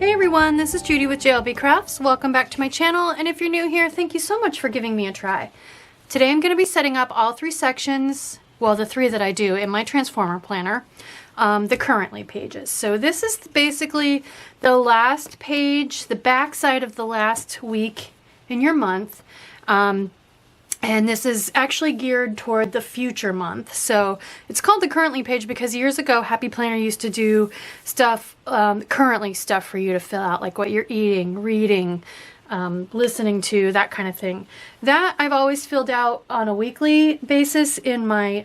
Hey everyone, this is Judi with JLBCrafts. Welcome back to my channel, and if you're new here, thank you so much for giving me a try. Today I'm going to be setting up all three sections, well the three that I do in my Transformer planner, the currently pages. So this is basically the last page, the back side of the last week in your month. And this is actually geared toward the future month. So it's called the currently page because years ago, Happy Planner used to do stuff, currently stuff for you to fill out, like what you're eating, reading, listening to, that kind of thing. That I've always filled out on a weekly basis in my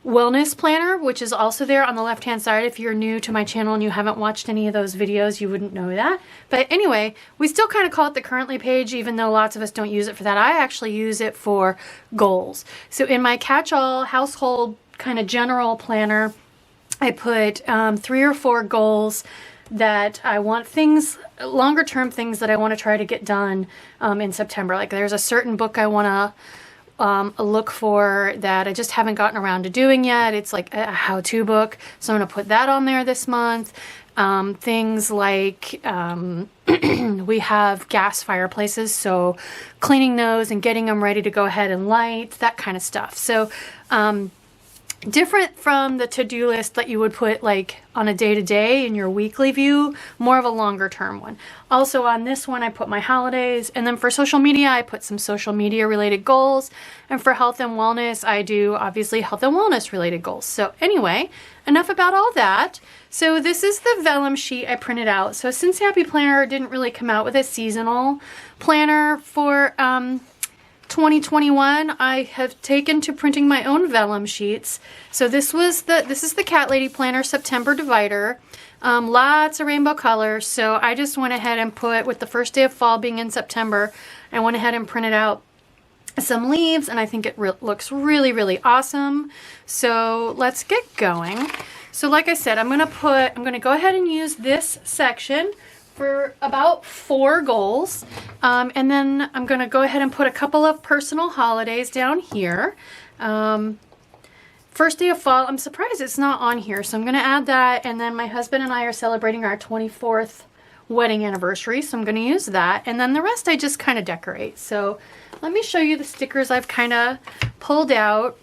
wellness planner, which is also there on the left hand side. If you're new to my channel and you haven't watched any of those videos, you wouldn't know that. But anyway, we still kind of call it the currently page, even though lots of us don't use it for that. I actually use it for goals. So in my catch-all household kind of general planner, I put 3 or 4 goals that I want, things, longer term things that I want to try to get done in September. Like there's a certain book I want to look for that I just haven't gotten around to doing yet. It's like a how-to book, so I'm going to put that on there this month. Things like we have gas fireplaces, so cleaning those and getting them ready to go ahead and light, that kind of stuff. So different from the to-do list that you would put like on a day-to-day in your weekly view, more of a longer term one. Also on this one I put my holidays, and then for social media I put some social media related goals, and for health and wellness I do obviously health and wellness related goals. So anyway, enough about all that. So this is the vellum sheet I printed out. So since Happy Planner didn't really come out with a seasonal planner for 2021, I have taken to printing my own vellum sheets. So this is the Cat Lady Planner September divider. Lots of rainbow colors. So I just went ahead and put, with the first day of fall being in September, I went ahead and printed out some leaves, and I think it looks really, really awesome. So let's get going. So like I said, I'm gonna go ahead and use this section for about 4 goals, and then I'm going to go ahead and put a couple of personal holidays down here. First day of fall, I'm surprised it's not on here, so I'm going to add that, and then my husband and I are celebrating our 24th wedding anniversary, so I'm going to use that, and then the rest I just kind of decorate. So let me show you the stickers I've kind of pulled out.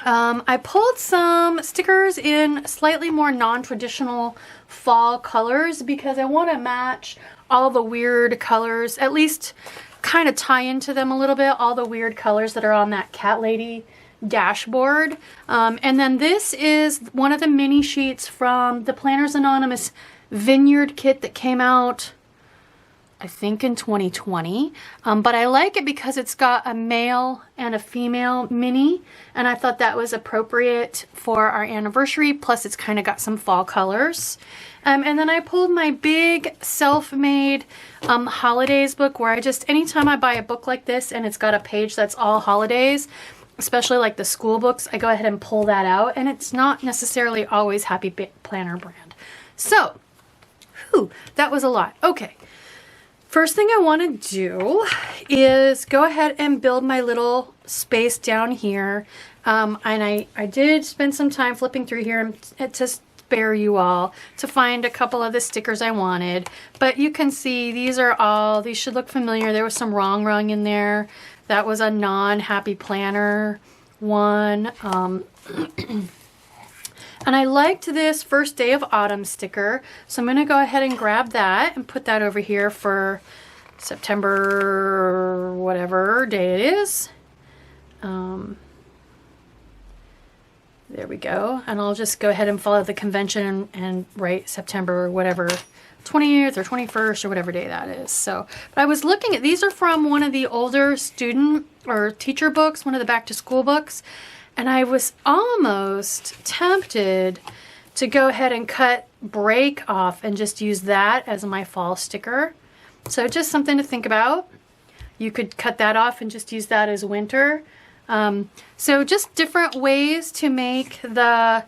I pulled some stickers in slightly more non-traditional fall colors because I want to match all the weird colors, at least kind of tie into them a little bit, all the weird colors that are on that Cat Lady dashboard. And then this is one of the mini sheets from the Planners Anonymous Vineyard kit that came out, I think, in 2020, but I like it because it's got a male and a female mini, and I thought that was appropriate for our anniversary, plus it's kind of got some fall colors. And then I pulled my big self-made holidays book, where I just, anytime I buy a book like this and it's got a page that's all holidays, especially like the school books, I go ahead and pull that out, and it's not necessarily always Happy Planner brand. So, that was a lot. Okay. First thing I want to do is go ahead and build my little space down here. And I did spend some time flipping through here to spare you all to find a couple of the stickers I wanted. But you can see these should look familiar. There was some wrong rung in there. That was a non-Happy Planner one. And I liked this first day of autumn sticker, so I'm going to go ahead and grab that and put that over here for September, whatever day it is. There we go. And I'll just go ahead and follow the convention and write September, whatever, 20th or 21st or whatever day that is. So, but I was looking at, these are from one of the older student or teacher books, one of the back to school books. And I was almost tempted to go ahead and cut break off and just use that as my fall sticker. So just something to think about. You could cut that off and just use that as winter. So just different ways to make the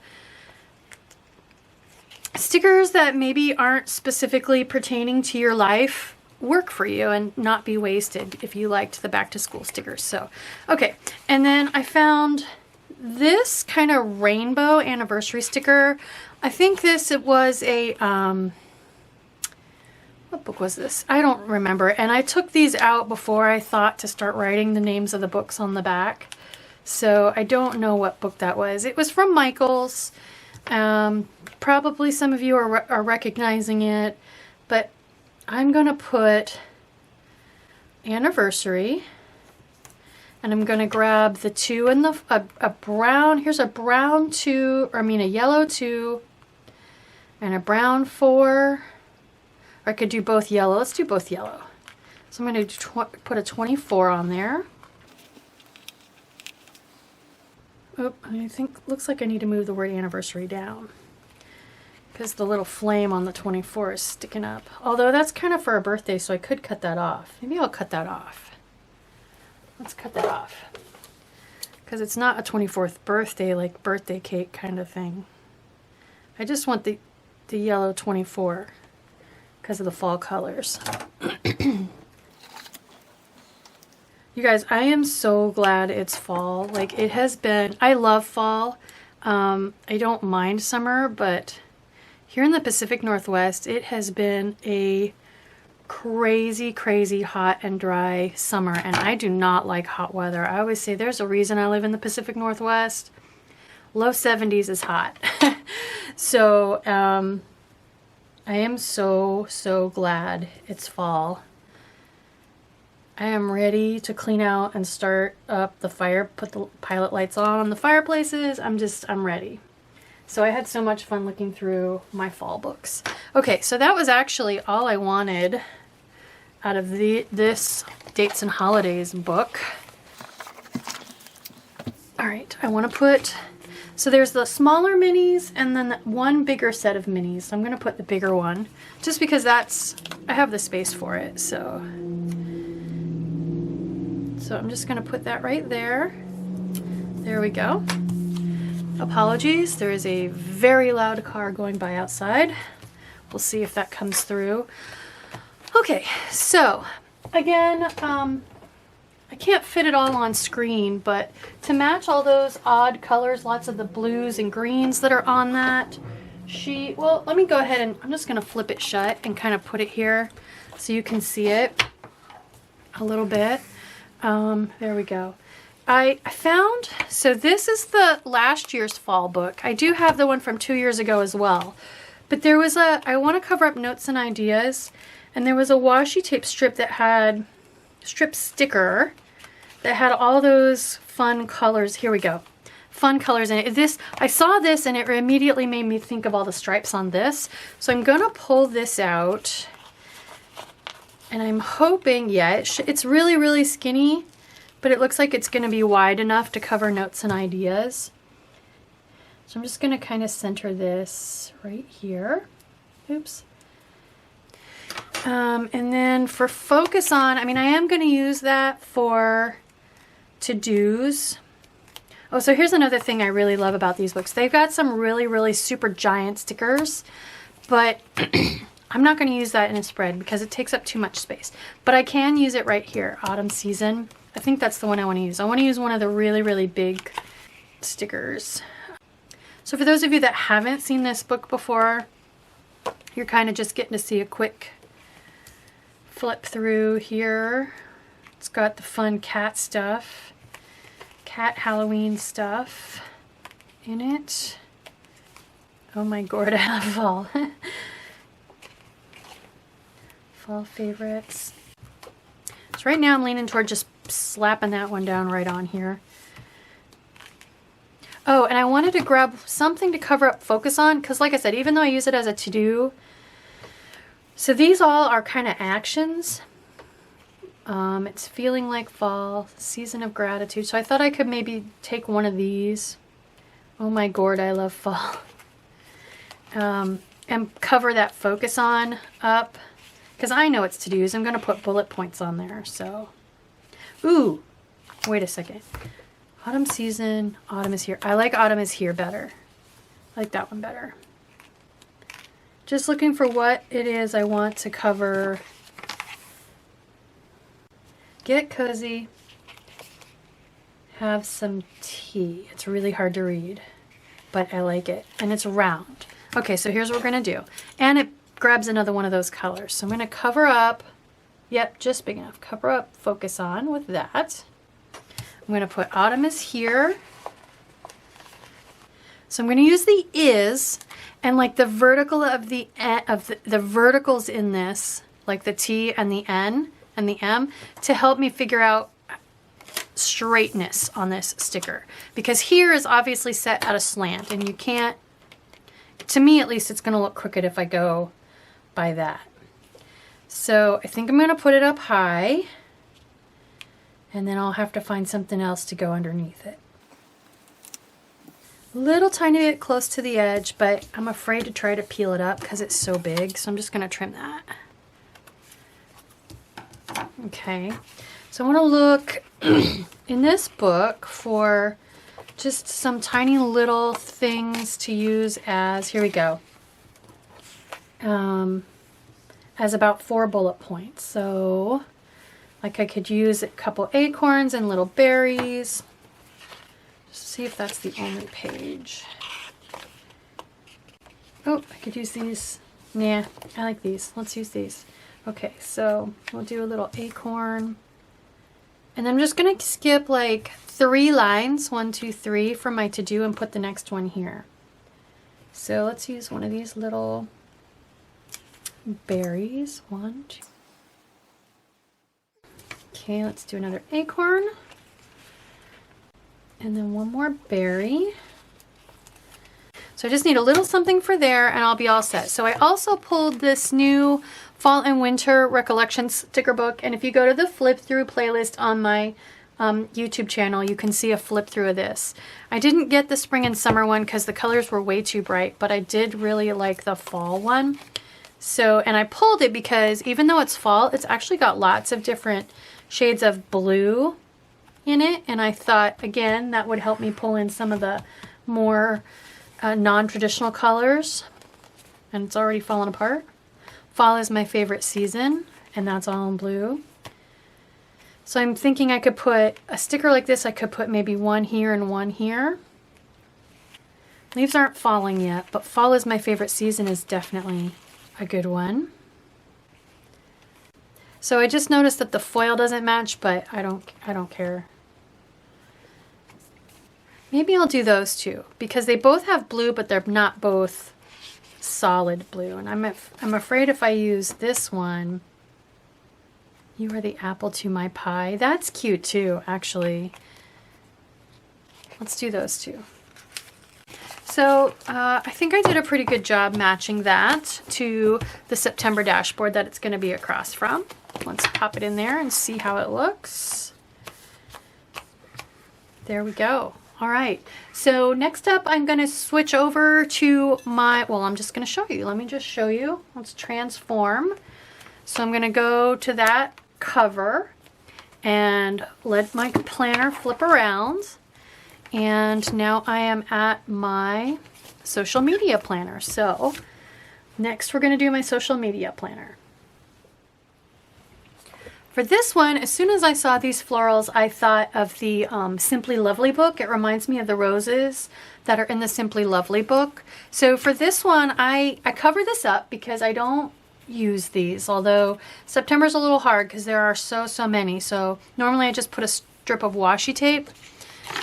stickers that maybe aren't specifically pertaining to your life work for you and not be wasted if you liked the back to school stickers. So, okay. And then I found this kind of rainbow anniversary sticker. I think it was a what book was this? I don't remember. And I took these out before I thought to start writing the names of the books on the back. So I don't know what book that was. It was from Michael's. Probably some of you are recognizing it, but I'm going to put Anniversary, and I'm going to grab the 2 and a brown. Here's a brown 2, or I mean a yellow 2 and a brown 4. Or I could do both yellow. Let's do both yellow. So I'm going to put a 24 on there. Oh, I think, looks like I need to move the word Anniversary down because the little flame on the 24 is sticking up. Although that's kind of for a birthday, so I could cut that off. Maybe I'll cut that off. Let's cut that off because it's not a 24th birthday, like birthday cake kind of thing. I just want the yellow 24 because of the fall colors. You guys, I am so glad it's fall. Like, it has been, I love fall. I don't mind summer, but here in the Pacific Northwest, it has been a crazy, crazy hot and dry summer, and I do not like hot weather. I always say there's a reason I live in the Pacific Northwest. Low 70s is hot. So, I am so, so glad it's fall. I am ready to clean out and start up the fire, put the pilot lights on the fireplaces. I'm ready. So I had so much fun looking through my fall books. Okay, so that was actually all I wanted out of this Dates and Holidays book. All right, I want to put, so there's the smaller minis and then one bigger set of minis. So I'm going to put the bigger one just because I have the space for it. So I'm just going to put that right there. There we go. Apologies, there is a very loud car going by outside. We'll see if that comes through. Okay, so again, I can't fit it all on screen, but to match all those odd colors, lots of the blues and greens that are on that sheet, well, let me go ahead and I'm just going to flip it shut and kind of put it here so you can see it a little bit. There we go. I found, so this is the last year's fall book. I do have the one from 2 years ago as well. But there was I want to cover up notes and ideas, and there was a washi tape strip that had, strip sticker, that had all those fun colors. Here we go. Fun colors in it. I saw this and it immediately made me think of all the stripes on this. So I'm going to pull this out. And I'm hoping, yeah, it's really, really skinny, but it looks like it's going to be wide enough to cover notes and ideas. So I'm just going to kind of center this right here. Oops. And then for focus on, I mean, I am going to use that for to-dos. Oh, so here's another thing I really love about these books. They've got some really, really super giant stickers, but I'm not going to use that in a spread because it takes up too much space. But I can use it right here, Autumn Season. I think that's the one I want to use. I want to use one of the really, really big stickers. So for those of you that haven't seen this book before, you're kind of just getting to see a quick flip through here. It's got the fun cat stuff, cat Halloween stuff in it. Oh my god, I love fall. Fall favorites. So right now I'm leaning toward just slapping that one down right on here. Oh, and I wanted to grab something to cover up focus on, because like I said, even though I use it as a to-do, so these all are kind of actions. It's feeling like fall, season of gratitude. So I thought I could maybe take one of these. Oh my god, I love fall. And cover that focus on up, because I know it's to-dos. I'm going to put bullet points on there. So, ooh, wait a second. Autumn Season, Autumn is Here. I like Autumn is Here better. I like that one better. Just looking for what it is I want to cover. Get cozy. Have some tea. It's really hard to read, but I like it. And it's round. Okay, so here's what we're going to do. And it grabs another one of those colors. So I'm going to cover up, yep, just big enough. Cover up, focus on with that. I'm going to put Autumn is here. So I'm going to use the is and like the vertical of the verticals in this, like the T and the N and the M, to help me figure out straightness on this sticker, because here is obviously set at a slant and you can't, to me at least, it's going to look crooked if I go by that. So I think I'm going to put it up high, and then I'll have to find something else to go underneath it. Little tiny bit close to the edge, but I'm afraid to try to peel it up because it's so big, so I'm just going to trim that. Okay, so I want to look in this book for just some tiny little things to use as, here we go, as about 4 bullet points. So like I could use a couple acorns and little berries. Just see if that's the only page. Oh, I could use these. Nah, I like these. Let's use these. Okay, so we'll do a little acorn. And I'm just going to skip like 3 lines, 1, 2, 3 for my to-do and put the next one here. So let's use one of these little berries. 1, 2. Okay, let's do another acorn. And then one more berry. So I just need a little something for there and I'll be all set. So I also pulled this new Fall and Winter Recollections sticker book, and if you go to the flip through playlist on my YouTube channel, you can see a flip through of this. I didn't get the spring and summer one because the colors were way too bright, but I did really like the fall one. So, and I pulled it because even though it's fall, it's actually got lots of different shades of blue in it, and I thought, again, that would help me pull in some of the more non-traditional colors. And it's already fallen apart. Fall is my favorite season, and that's all in blue. So I'm thinking I could put a sticker like this. I could put maybe one here and one here. Leaves aren't falling yet, but fall is my favorite season is definitely a good one. So I just noticed that the foil doesn't match, but I don't care. Maybe I'll do those two because they both have blue, but they're not both solid blue. And I'm afraid if I use this one, you are the apple to my pie. That's cute too, actually. Let's do those two. So I think I did a pretty good job matching that to the September dashboard that it's going to be across from. Let's pop it in there and see how it looks. There we go. All right, so next up I'm going to switch over to my, well, I'm just going to show you. Let me just show you. Let's transform. So I'm going to go to that cover and let my planner flip around. And now I am at my social media planner. So next we're going to do my social media planner. For this one, as soon as I saw these florals, I thought of the Simply Lovely book. It reminds me of the roses that are in the Simply Lovely book. So for this one, I cover this up because I don't use these, although September's a little hard because there are so many. So normally I just put a strip of washi tape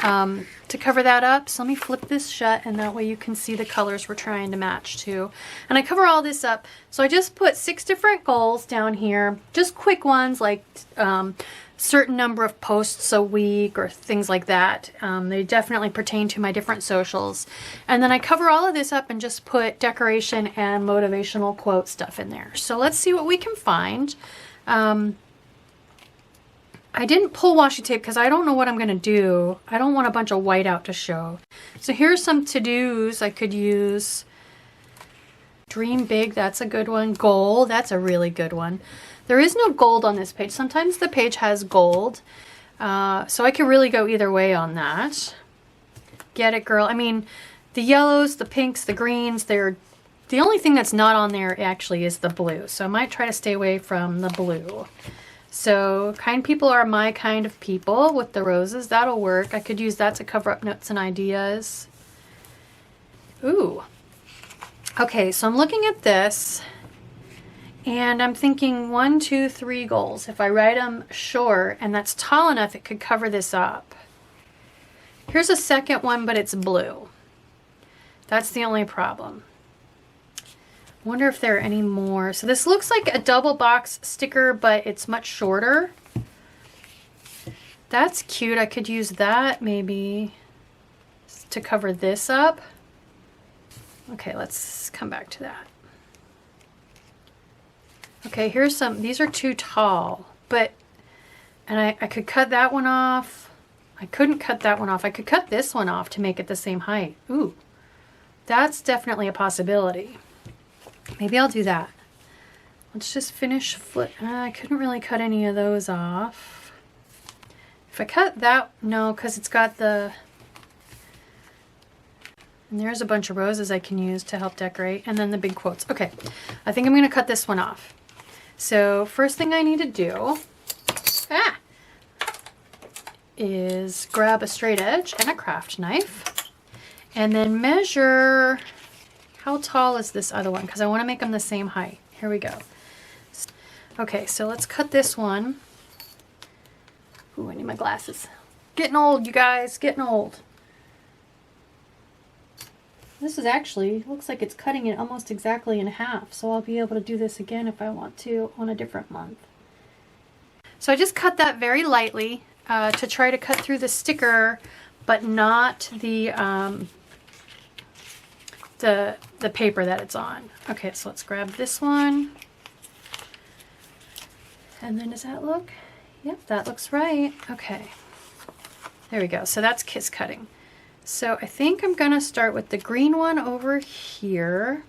to cover that up. So let me flip this shut, and that way you can see the colors we're trying to match to. And I cover all this up. So I just put 6 different goals down here, just quick ones like certain number of posts a week or things like that. They definitely pertain to my different socials. And then I cover all of this up and just put decoration and motivational quote stuff in there. So let's see what we can find. I didn't pull washi tape because I don't know what I'm going to do. I don't want a bunch of white out to show. So here's some to-dos I could use. Dream big, that's a good one. Goal, that's a really good one. There is no gold on this page. Sometimes the page has gold. So I could really go either way on that. Get it, girl. I mean, the yellows, the pinks, the greens, they're the only thing that's not on there actually is the blue. So I might try to stay away from the blue. So kind people are my kind of people with the roses. That'll work. I could use that to cover up notes and ideas. Ooh. Okay, so I'm looking at this And I'm thinking 1, 2, 3 goals. If I write them short and that's tall enough, it could cover this up. Here's a second one, but it's blue. That's the only problem. Wonder if there are any more. So this looks like a double box sticker, but it's much shorter. That's cute. I could use that maybe to cover this up. Okay, let's come back to that. Okay, here's some, these are too tall, but, and I could cut that one off. I couldn't cut that one off. I could cut this one off to make it the same height. Ooh, that's definitely a possibility. Maybe I'll do that. Let's just finish I couldn't really cut any of those off. If I cut that, no, because it's got the, and there's a bunch of roses I can use to help decorate, and then the big quotes. Okay, I think I'm going to cut this one off. So first thing I need to do is grab a straight edge and a craft knife, and then measure how tall is this other one, because I want to make them the same height. Here we go. Okay, so let's cut this one. Ooh, I need my glasses. Getting old, you guys, getting old. This is actually, looks like it's cutting it almost exactly in half, so I'll be able to do this again if I want to on a different month. So I just cut that very lightly to try to cut through the sticker, but not the paper that it's on. Okay, so let's grab this one. And then does that look? Yep, that looks right. Okay, there we go. So that's kiss cutting. So I think I'm going to start with the green one over here,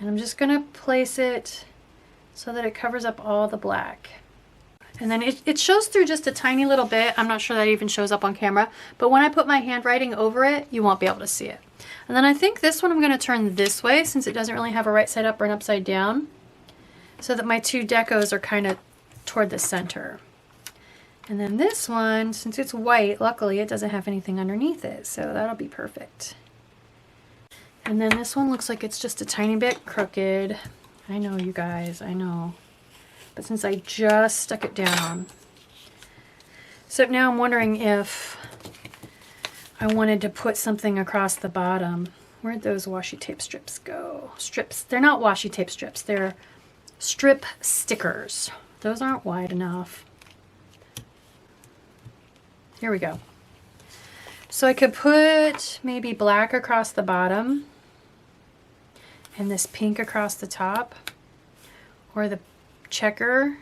and I'm just going to place it so that it covers up all the black. And then it shows through just a tiny little bit. I'm not sure that even shows up on camera, but when I put my handwriting over it, you won't be able to see it. And then I think this one I'm going to turn this way, since it doesn't really have a right side up or an upside down, so that my two decos are kind of toward the center. And then this one, since it's white, luckily it doesn't have anything underneath it, so that'll be perfect. And then this one looks like it's just a tiny bit crooked. I know, you guys, I know. But since I just stuck it down. So now I'm wondering if I wanted to put something across the bottom. Where'd those washi tape strips go? Strips. They're not washi tape strips. They're strip stickers. Those aren't wide enough. Here we go. So I could put maybe black across the bottom and this pink across the top, or the checker.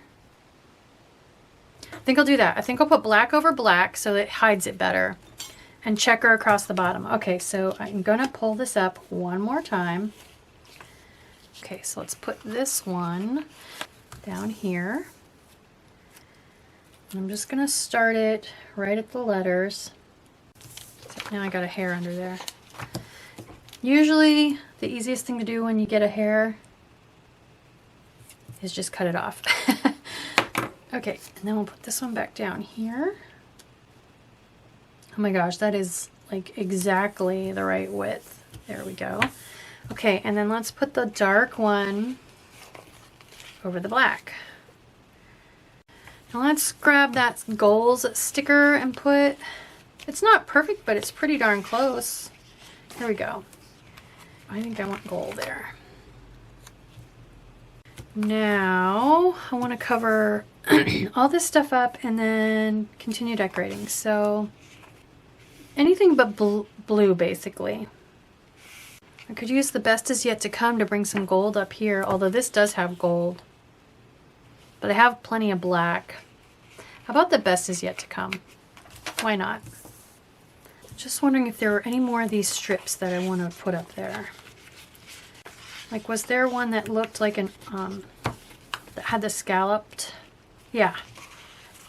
I think I'll do that. I think I'll put black over black so it hides it better, and checker across the bottom. Okay, so I'm gonna pull this up one more time. Okay, so let's put this one down here. I'm just going to start it right at the letters. Except now I got a hair under there. Usually the easiest thing to do when you get a hair is just cut it off. Okay, and then we'll put this one back down here. Oh my gosh, that is like exactly the right width. There we go. Okay, and then let's put the dark one over the black. Now let's grab that goals sticker and put, it's not perfect, but it's pretty darn close. Here we go. I think I want gold there. Now I want to cover all this stuff up and then continue decorating. So anything but blue basically. I could use the best is yet to come to bring some gold up here, although this does have gold. But I have plenty of black. How about the best is yet to come? Why not? Just wondering if there are any more of these strips that I want to put up there. Like, was there one that looked like an, that had the scalloped? Yeah.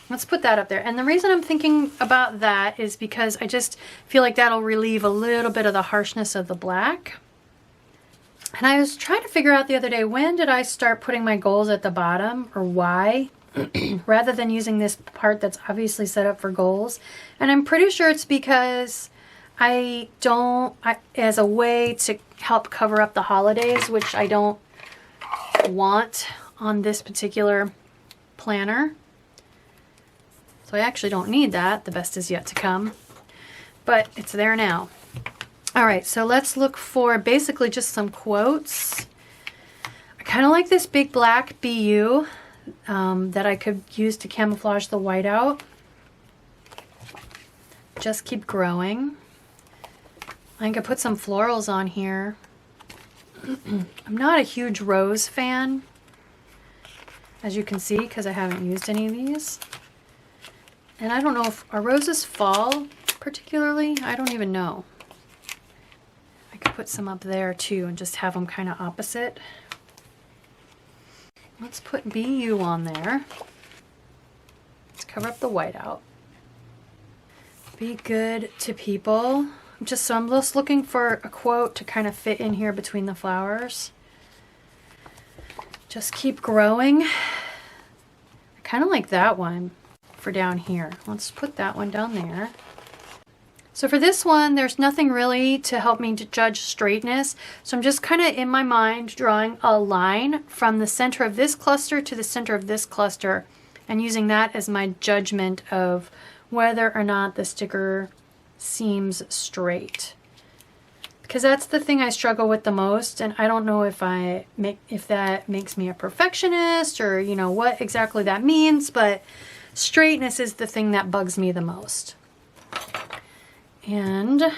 Let's put that up there. And the reason I'm thinking about that is because I just feel like that'll relieve a little bit of the harshness of the black. And I was trying to figure out the other day, when did I start putting my goals at the bottom, or why, rather than using this part that's obviously set up for goals. And I'm pretty sure it's because as a way to help cover up the holidays, which I don't want on this particular planner. So I actually don't need that. The best is yet to come, but it's there now. All right, so let's look for basically just some quotes. I kind of like this big black BU that I could use to camouflage the white out. Just keep growing. I could put some florals on here. I'm not a huge rose fan, as you can see, because I haven't used any of these. And I don't know if our roses fall particularly. I don't even know. I could put some up there too and just have them kind of opposite. Let's put BU on there. Let's cover up the white out. Be good to people. I'm just looking for a quote to kind of fit in here between the flowers. Just keep growing. I kind of like that one for down here. Let's put that one down there. So for this one, there's nothing really to help me to judge straightness. So I'm just kind of in my mind drawing a line from the center of this cluster to the center of this cluster and using that as my judgment of whether or not the sticker seems straight. Because that's the thing I struggle with the most, and I don't know if that makes me a perfectionist or, you know, what exactly that means, but straightness is the thing that bugs me the most. And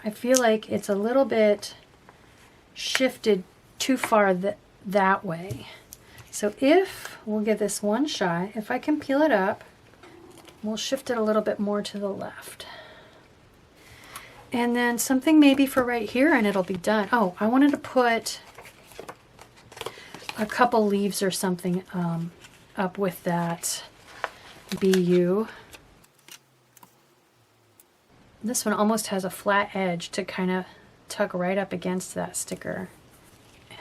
I feel like it's a little bit shifted too far that way. So we'll give this one shot, if I can peel it up, we'll shift it a little bit more to the left. And then something maybe for right here and it'll be done. Oh, I wanted to put a couple leaves or something up with that BU. This one almost has a flat edge to kind of tuck right up against that sticker.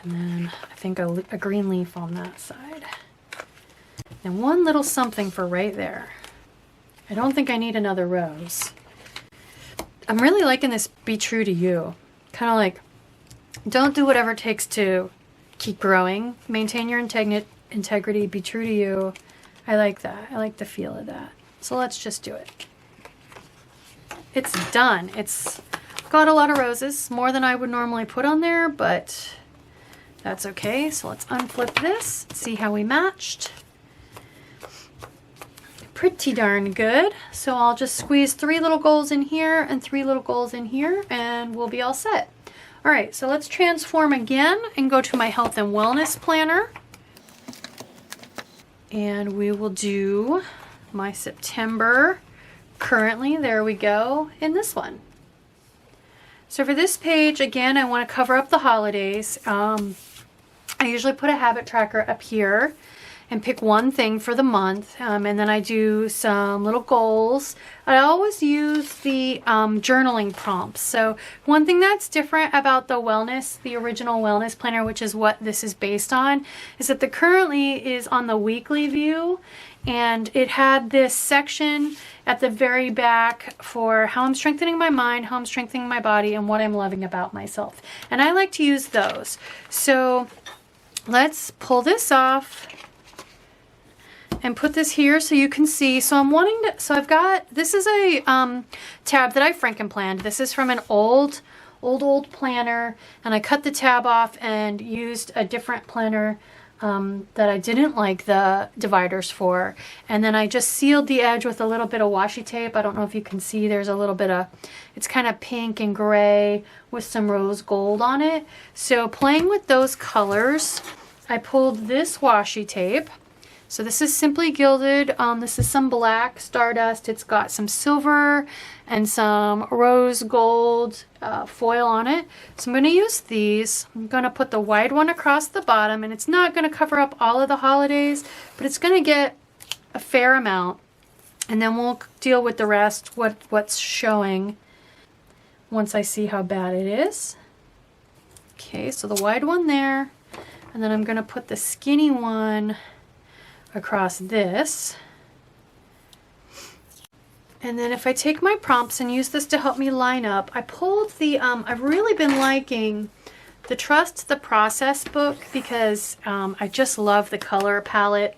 And then I think a green leaf on that side. And one little something for right there. I don't think I need another rose. I'm really liking this Be True to You. Kind of like, don't do whatever it takes to keep growing. Maintain your integrity, be true to you. I like that. I like the feel of that. So let's just do it. It's done. It's got a lot of roses, more than I would normally put on there, but that's okay. So let's unflip this, see how we matched. Pretty darn good. So I'll just squeeze 3 little goals in here and 3 little goals in here and we'll be all set. All right, so let's transform again and go to my health and wellness planner. And we will do my September currently, there we go, in this one. So for this page, again, I want to cover up the holidays. I usually put a habit tracker up here and pick one thing for the month, and then I do some little goals. I always use the journaling prompts. So one thing that's different about the original wellness planner, which is what this is based on, is that the currently is on the weekly view, and it had this section at the very back for how I'm strengthening my mind, how I'm strengthening my body, and what I'm loving about myself. And I like to use those. So let's pull this off and put this here so you can see. So I've got, this is a tab that I frankenplanned. This is from an old planner, and I cut the tab off and used a different planner that I didn't like the dividers for. And then I just sealed the edge with a little bit of washi tape. I don't know if you can see, there's a little bit of, it's kind of pink and gray with some rose gold on it. So playing with those colors, I pulled this washi tape. So this is Simply Gilded. This is some black Stardust. It's got some silver and some rose gold foil on it. So I'm going to use these. I'm going to put the wide one across the bottom, and it's not going to cover up all of the holidays, but it's going to get a fair amount. And then we'll deal with the rest, what's showing, once I see how bad it is. Okay, so the wide one there, and then I'm going to put the skinny one across this. And then if I take my prompts and use this to help me line up, I pulled the, I've really been liking the Trust the Process book because I just love the color palette.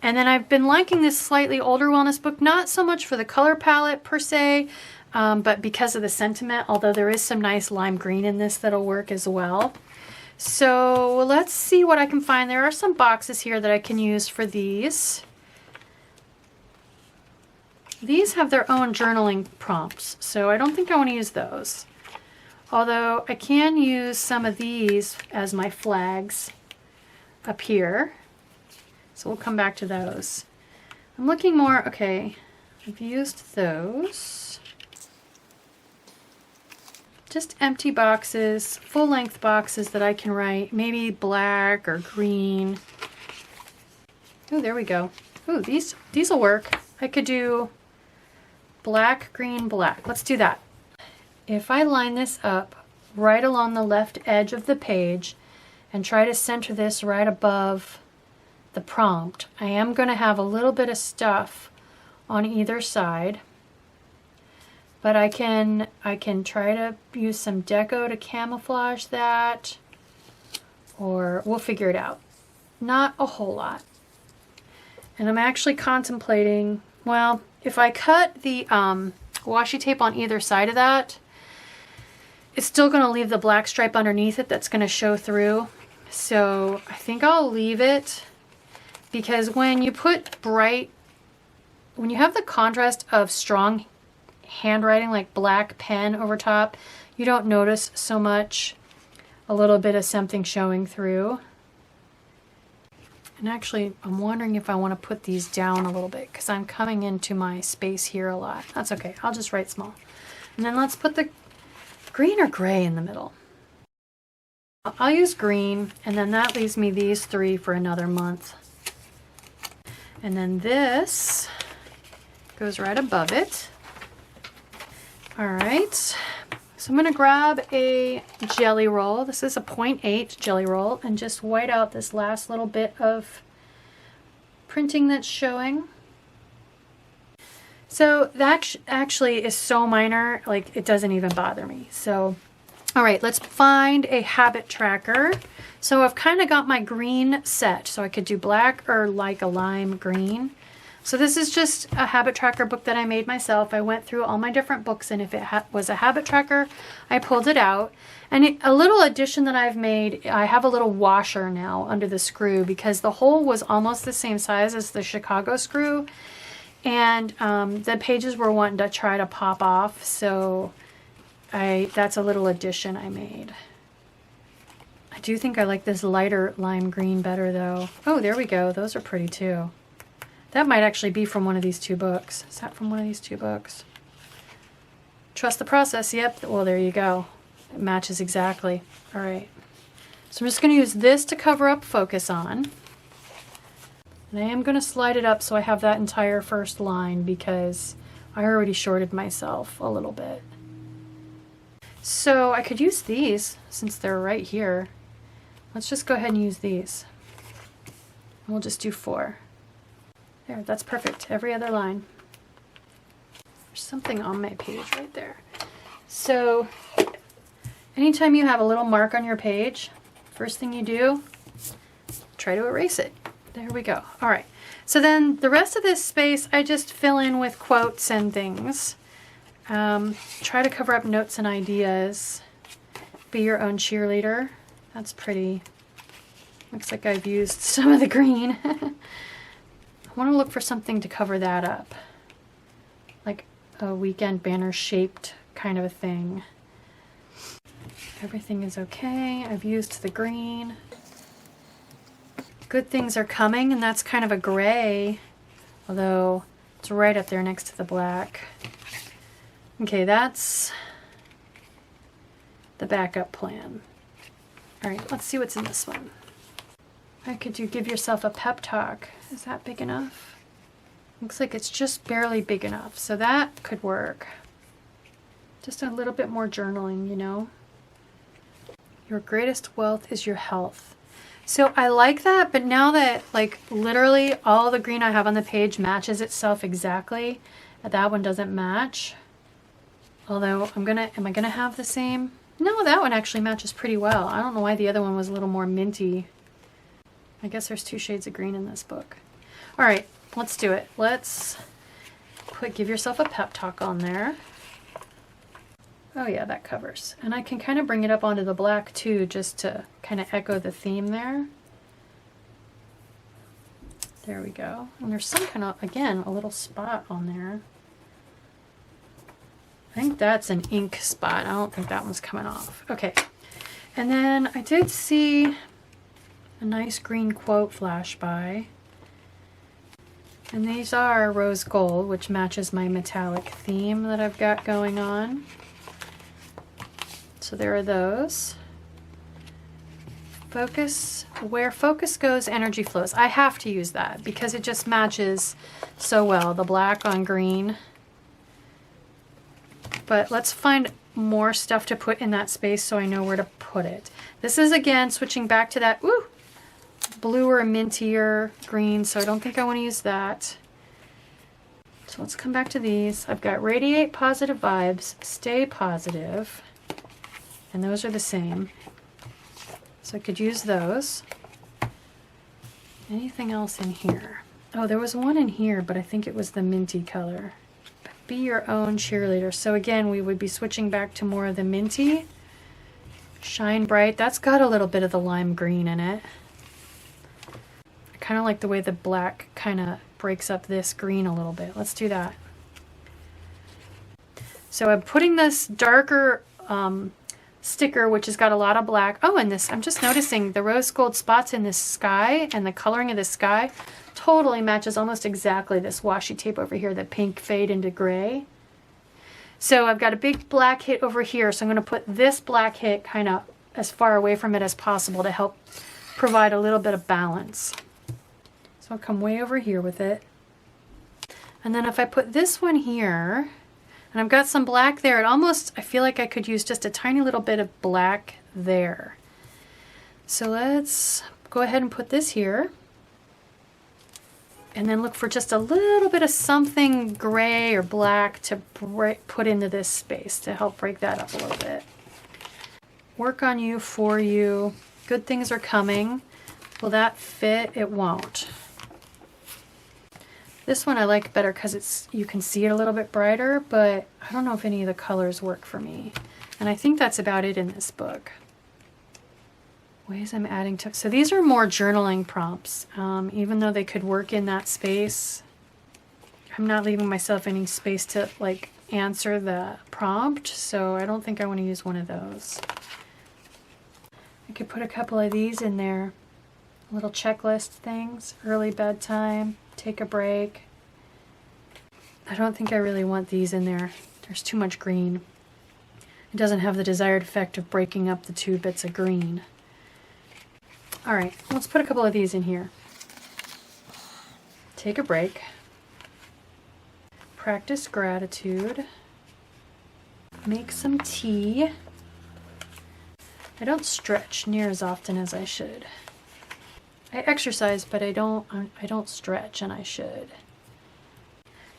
And then I've been liking this slightly older wellness book, not so much for the color palette per se, but because of the sentiment, although there is some nice lime green in this that'll work as well. So let's see what I can find. There are some boxes here that I can use for these. These have their own journaling prompts, so I don't think I want to use those. Although I can use some of these as my flags up here. So we'll come back to those. I'm looking more, okay, I've used those. Just empty boxes, full-length boxes that I can write, maybe black or green. Oh, there we go. Oh, these will work. I could do black, green, black. Let's do that. If I line this up right along the left edge of the page and try to center this right above the prompt, I am going to have a little bit of stuff on either side, but I can try to use some deco to camouflage that, or we'll figure it out. Not a whole lot. And I'm actually contemplating, well, if I cut the washi tape on either side of that, it's still going to leave the black stripe underneath it that's going to show through. So I think I'll leave it, because when you put bright, when you have the contrast of strong handwriting like black pen over top, you don't notice so much a little bit of something showing through. And actually, I'm wondering if I want to put these down a little bit because I'm coming into my space here a lot. That's okay. I'll just write small. And then let's put the green or gray in the middle. I'll use green, and then that leaves me these three for another month. And then this goes right above it. All right. So I'm going to grab a jelly roll. This is a 0.8 jelly roll, and just white out this last little bit of printing that's showing. So that actually is so minor, like it doesn't even bother me. So, all right, let's find a habit tracker. So I've kind of got my green set, so I could do black or like a lime green. So this is just a habit tracker book that I made myself. I went through all my different books, and if it was a habit tracker, I pulled it out. And a little addition that I've made, I have a little washer now under the screw because the hole was almost the same size as the Chicago screw. And the pages were wanting to try to pop off, so that's a little addition I made. I do think I like this lighter lime green better though. Oh, there we go. Those are pretty too. That might actually be from one of these two books. Is that from one of these two books? Trust the Process. Yep. Well, there you go. It matches exactly. All right. So I'm just going to use this to cover up focus on. And I am going to slide it up so I have that entire first line because I already shorted myself a little bit. So I could use these since they're right here. Let's just go ahead and use these. We'll just do 4. There, that's perfect. Every other line. There's something on my page right there. So anytime you have a little mark on your page, first thing you do, try to erase it. There we go. All right. So then the rest of this space, I just fill in with quotes and things. Try to cover up notes and ideas. Be your own cheerleader. That's pretty. Looks like I've used some of the green. I want to look for something to cover that up. Like a weekend banner shaped kind of a thing. Everything is okay. I've used the green. Good things are coming, and that's kind of a gray, although it's right up there next to the black. Okay, that's the backup plan. All right, let's see what's in this one. I could do give yourself a pep talk. Is that big enough? Looks like it's just barely big enough, so that could work. Just a little bit more journaling, you know? Your greatest wealth is your health. So I like that, but now that like literally all the green I have on the page matches itself exactly, that one doesn't match. Although am I gonna have the same? No, that one actually matches pretty well. I don't know why the other one was a little more minty. I guess there's 2 shades of green in this book. All right, let's do it. Let's give yourself a pep talk on there. Oh yeah, that covers. And I can kind of bring it up onto the black too, just to kind of echo the theme there. There we go. And there's some kind of, again, a little spot on there. I think that's an ink spot. I don't think that one's coming off. Okay. And then I did see a nice green quote flash by. And these are rose gold, which matches my metallic theme that I've got going on. So there are those. Focus, where focus goes, energy flows. I have to use that because it just matches so well, the black on green. But let's find more stuff to put in that space so I know where to put it. This is, again, switching back to that bluer, mintier green, so I don't think I want to use that. So let's come back to these. I've got Radiate Positive Vibes, Stay Positive, and those are the same. So I could use those. Anything else in here? Oh, there was one in here, but I think it was the minty color. Be Your Own Cheerleader. So again, we would be switching back to more of the minty. Shine Bright. That's got a little bit of the lime green in it. I kind of like the way the black kind of breaks up this green a little bit. Let's do that. So I'm putting this darker sticker, which has got a lot of black. Oh, and this, I'm just noticing the rose gold spots in this sky and the coloring of the sky totally matches almost exactly this washi tape over here, the pink fade into gray. So I've got a big black hit over here, so I'm going to put this black hit kind of as far away from it as possible to help provide a little bit of balance. So I'll come way over here with it. And then if I put this one here, and I've got some black there, it almost, I feel like I could use just a tiny little bit of black there. So let's go ahead and put this here. And then look for just a little bit of something gray or black to put into this space to help break that up a little bit. Work on you, for you. Good things are coming. Will that fit? It won't. This one I like better because you can see it a little bit brighter, but I don't know if any of the colors work for me. And I think that's about it in this book. Ways I'm adding to, so these are more journaling prompts. Even though they could work in that space, I'm not leaving myself any space to like answer the prompt, so I don't think I want to use one of those. I could put a couple of these in there, little checklist things, early bedtime, take a break. I don't think I really want these in there. There's too much green. It doesn't have the desired effect of breaking up the 2 bits of green. All right, let's put a couple of these in here. Take a break. Practice gratitude. Make some tea. I don't stretch near as often as I should. I exercise, but I don't stretch, and I should.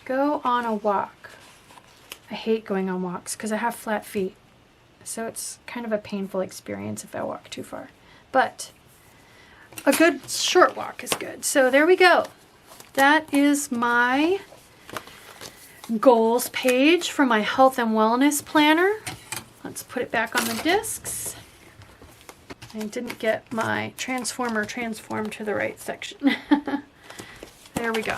Go on a walk. I hate going on walks because I have flat feet. So it's kind of a painful experience if I walk too far. But a good short walk is good. So there we go. That is my goals page for my health and wellness planner. Let's put it back on the discs. I didn't get my transformer transformed to the right section. There we go.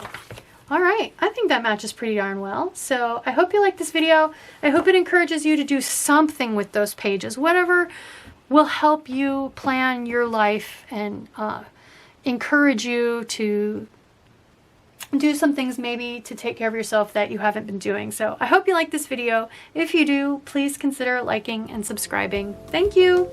All right, I think that matches pretty darn well. So I hope you like this video. I hope it encourages you to do something with those pages, whatever will help you plan your life and encourage you to do some things maybe to take care of yourself that you haven't been doing. So I hope you like this video. If you do, please consider liking and subscribing. Thank you.